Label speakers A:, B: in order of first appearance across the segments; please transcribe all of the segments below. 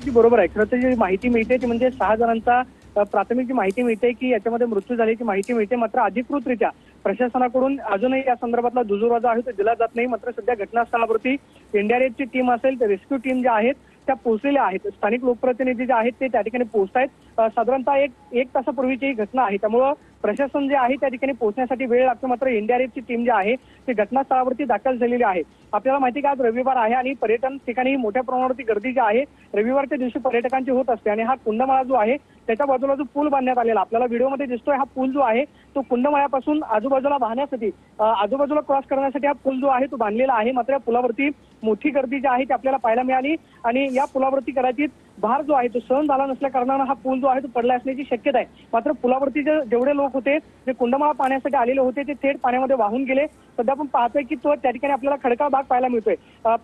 A: अगदी बरोबर आहे। खरं तर जी माहिती मिळते ती म्हणजे 6 जणांचा प्राथमिक जी माहिती मिळते की याच्यामध्ये मृत्यू झाल्याची माहिती मिळते, मात्र अधिकृतरित्या प्रशासनाकडून अजूनही या संदर्भातला दुजोरा जो आहे तो दिला जात नाही। मात्र सध्या घटनास्थळावरती एनडीआरएफची टीम असेल तर रेस्क्यू टीम ज्या आहेत त्या पोहोचलेल्या आहेत। स्थानिक लोकप्रतिनिधी जे आहेत ते त्या ठिकाणी पोहोचतायत। साधारणतः एक तासापूर्वीची ही घटना आहे, त्यामुळं प्रशासन जे आहे त्या ठिकाणी पोहोचण्यासाठी वेळ लागतो। मात्र एनडीआरएफची टीम जी आहे ती घटनास्थळावरती दाखल झालेली आहे। आपल्याला माहिती आहे की आज रविवार आहे आणि पर्यटन ठिकाणी मोठ्या प्रमाणावरती गर्दी जी आहे रविवारच्या दिवशी पर्यटकांची होत असते आणि हा कुंडमाळा जो आहे त्याच्या बाजूला जो पूल बांधण्यात आलेला आपल्याला व्हिडिओमध्ये दिसतोय, हा पूल जो आहे तो कुंडमाळ्यापासून आजूबाजूला वाहण्यासाठी आजूबाजूला क्रॉस करण्यासाठी हा पूल जो आहे तो बांधलेला आहे। मात्र या पुलावरती मोठी गर्दी जी आहे ती आपल्याला पाहायला मिळाली आणि या पुलावरती कदाचित भार जो आहे तो सहन झाला नसल्या कारणानं हा पूल जो आहे तो पडला असण्याची शक्यता आहे। मात्र पुलावरती जेवढे लोक होते जे कुंडमाळा पाहण्यासाठी आलेले होते ते थेट पाण्यामध्ये वाहून गेले। सध्या आपण पाहतोय की तो त्या ठिकाणी आपल्याला खडकाळ भाग पाहायला मिळतोय।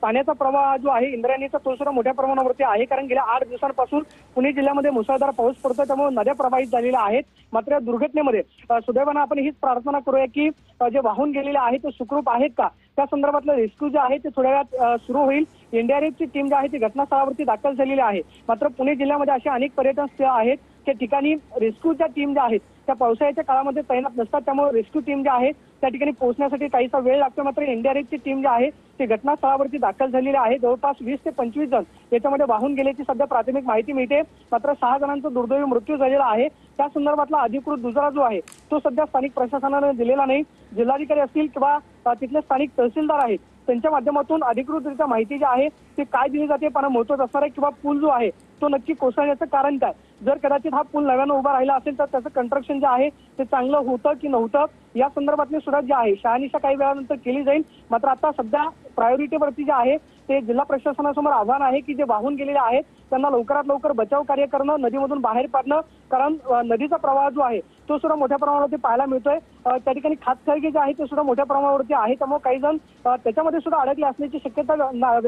A: पाण्याचा प्रवाह जो आहे इंद्रायणीचा तो सुद्धा मोठ्या प्रमाणावरती आहे, कारण गेल्या 8 दिवसांपासून पुणे जिल्ह्यामध्ये मुसळधार पाऊस पडतोय, त्यामुळे नद्या प्रवाहित झालेल्या आहेत। मात्र या दुर्घटनेमध्ये सुदैवानं आपण हीच प्रार्थना करूया की जे वाहून गेलेले आहे ते सुखरूप आहेत का, त्या संदर्भातलं रेस्क्यू जे आहे ते थोड्या वेळात सुरू होईल। एनडीआरएफची टीम जी आहे ती घटनास्थळावरती दाखल झालेली आहे। मात्र पुणे जिल्ह्यामध्ये अशा अनेक पर्यटन स्थळ आहेत त्या ठिकाणी रेस्क्यूच्या टीम ज्या आहेत त्या पावसाळ्याच्या काळामध्ये तैनात नसतात, त्यामुळे रेस्क्यू टीम जी आहे त्या ठिकाणी पोहोचण्यासाठी काहीसा वेळ लागतो। मात्र एनडीआरएफची टीम जी आहे ती घटनास्थळावरती दाखल झालेली आहे। जवळपास 20 ते 25 जण याच्यामध्ये वाहून गेल्याची सध्या प्राथमिक माहिती मिळते। मात्र 6 जणांचा दुर्दैवी मृत्यू झालेला आहे। त्या संदर्भातला अधिकृत दुजोरा जो आहे तो सध्या स्थानिक प्रशासनाने दिलेला नाही। जिल्हाधिकारी असतील किंवा तिथले स्थानिक तहसीलदार आहेत त्यांच्या माध्यमातून अधिकृतरित्या माहिती जी आहे ती काय दिली जाते पण महत्त्वाचं असणार आहे किंवा पूल जो आहे तो नक्की कोसळण्याचं कारण काय, जर कदाचित हा पूल नव्यानं उभा राहिला असेल तर त्याचं कंस्ट्रक्शन जे आहे ते चांगलं होतं की नव्हतं या संदर्भातली सुरुवात जी आहे शहानिशा काही वेळानंतर केली जाईल। मात्र आता सध्या प्रायोरिटीवरती जे आहे ते जिल्हा प्रशासनासमोर आव्हान आहे की जे वाहून गेलेले आहेत त्यांना लवकरात लवकर बचाव कार्य करणं, नदीमधून बाहेर पाडणं, कारण नदीचा प्रवाह जो आहे तो सुद्धा मोठ्या प्रमाणावरती पाहायला मिळतोय। त्या ठिकाणी खातखळगे जे आहे ते सुद्धा मोठ्या प्रमाणावरती आहे, त्यामुळे काही जण त्याच्यामध्ये सुद्धा अडकले असण्याची शक्यता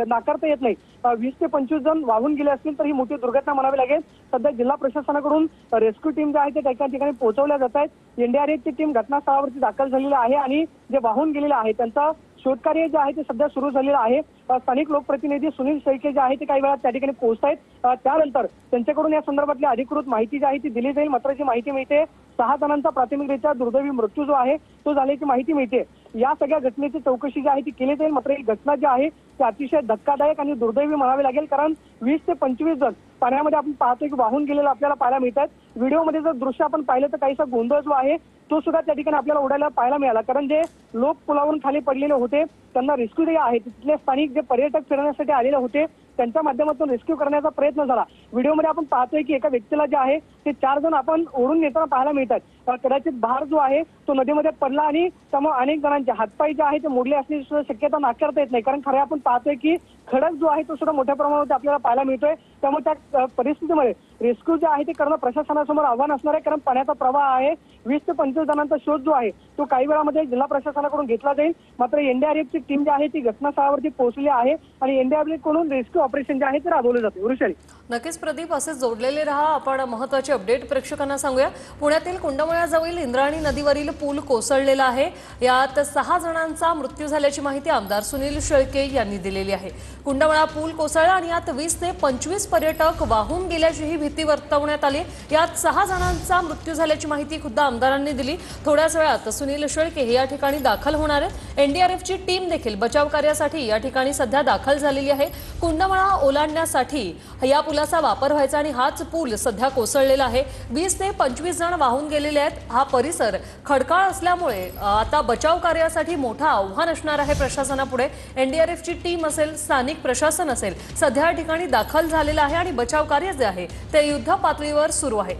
A: नाकारता येत नाही। 20 ते 25 जण वाहून गेले असतील तर ही मोठी दुर्घटना म्हणावी लागेल। सध्या जिल्हा प्रशासनाकडून रेस्क्यू टीम जे आहे ते त्या ठिकाणी पोहोचवल्या जात आहेत। एनडीआरएफची टीम घटनास्थळावरती दाखल झालेली आहे आणि जे वाहून गेलेले आहे त्यांचा शोधकार्य जे आहे ते सध्या सुरू झालेलं आहे। स्थानिक लोकप्रतिनिधी सुनील शेळके जे आहे ते काही वेळात त्या ठिकाणी पोहोचतायत, त्यानंतर त्यांच्याकडून या संदर्भातली अधिकृत माहिती जी आहे ती दिली जाईल। मात्र जी माहिती मिळते 6 जणांचा प्राथमिकरित्या दुर्दैवी मृत्यू जो आहे तो झाल्याची माहिती मिळते। या सगळ्या घटनेची चौकशी जी आहे ती केली जाईल। मात्र ही घटना जी आहे ती अतिशय धक्कादायक आणि दुर्दैवी म्हणावी लागेल, कारण 20 ते 25 जण पाण्यामध्ये आपण पाहतोय की वाहून गेलेलं आपल्याला पाहायला मिळतात। व्हिडिओमध्ये जर दृश्य आपण पाहिलं तर काहीसा गोंधळ जो आहे तो सुद्धा त्या ठिकाणी आपल्याला उडायला पाहायला मिळाला, कारण जे लोक पुलावरून खाली पडलेले होते त्यांना रेस्क्यू जे आहे तिथले स्थानिक जे पर्यटक फिरण्यासाठी आलेले होते त्यांच्या माध्यमातून रेस्क्यू करण्याचा प्रयत्न झाला। व्हिडिओमध्ये आपण पाहतोय की एका व्यक्तीला जे आहे ते 4 जण आपण ओढून नेताना पाहायला मिळतात। कदाचित भार जो आहे तो नदीमध्ये पडला आणि त्यामुळे अनेक जणांचे हातपाय जे आहे ते मोडले असण्याची सुद्धा शक्यता नाकारता येत नाही, कारण खरं आपण पाहतोय की खडक जो आहे तो सुद्धा मोठ्या प्रमाणावर आपल्याला पाहायला मिळतोय। त्यामुळे त्या परिस्थितीमध्ये रेस्क्यू जे आहे ते करणं प्रशासनासमोर आव्हान असणार आहे, कारण पाण्याचा प्रवाह आहे। 20 ते 25 जणांचा शोध जो आहे तो काही वेळामध्ये जिल्हा प्रशासनाकडून घेतला जाईल। मात्र एनडीआरएफची टीम जी आहे ती घटनास्थळावरती पोहोचली आहे आणि एनडीआरएफ कडून रेस्क्यू ऑपरेशन जे आहे ते राबवले जाते। वृषाली,
B: नक्कीच प्रदीप, असे जोडलेले रहा। आपण महत्त्वाचे अपडेट प्रेक्षकांना सांगूया। पुण्यातील कुंडमाळ्याजवळील इंद्रायणी नदीवरील पूल कोसळलेला आहे। यात 6 जणांचा मृत्यू झाल्याची माहिती आमदार सुनील शेळके यांनी दिलेली आहे। कुंडमाळा पूल कोसळला आणि यात 20 ते 25 पर्यटक वाहून गेल्याचीही भीती वर्तवण्यात आली। यात 6 जणांचा मृत्यू झाल्याची माहिती खुद्द आमदारांनी दिली। थोड्याच वेळात सुनील शेळके हे या ठिकाणी दाखल होणार आहेत। एनडीआरएफची टीम देखील बचाव कार्यासाठी या ठिकाणी सध्या दाखल झालेली आहे। कुंडमाळा ओलांडण्यासाठी या पुलाचा वापर व्हायचा आणि हाच पूल सध्या कोसळलेला आहे। 20 ते 25 जण वाहून गेलेले आहेत। हा परिसर खडकाळ असल्यामुळे आता बचाव कार्यासाठी मोठं आव्हान असणार आहे प्रशासनापुढे। एनडीआरएफची टीम असेल, स्थानिक प्रशासन असेल, सध्या या ठिकाणी दाखल झालेलं आहे आणि बचाव कार्य जे आहे ते युद्ध पातळीवर सुरू आहे।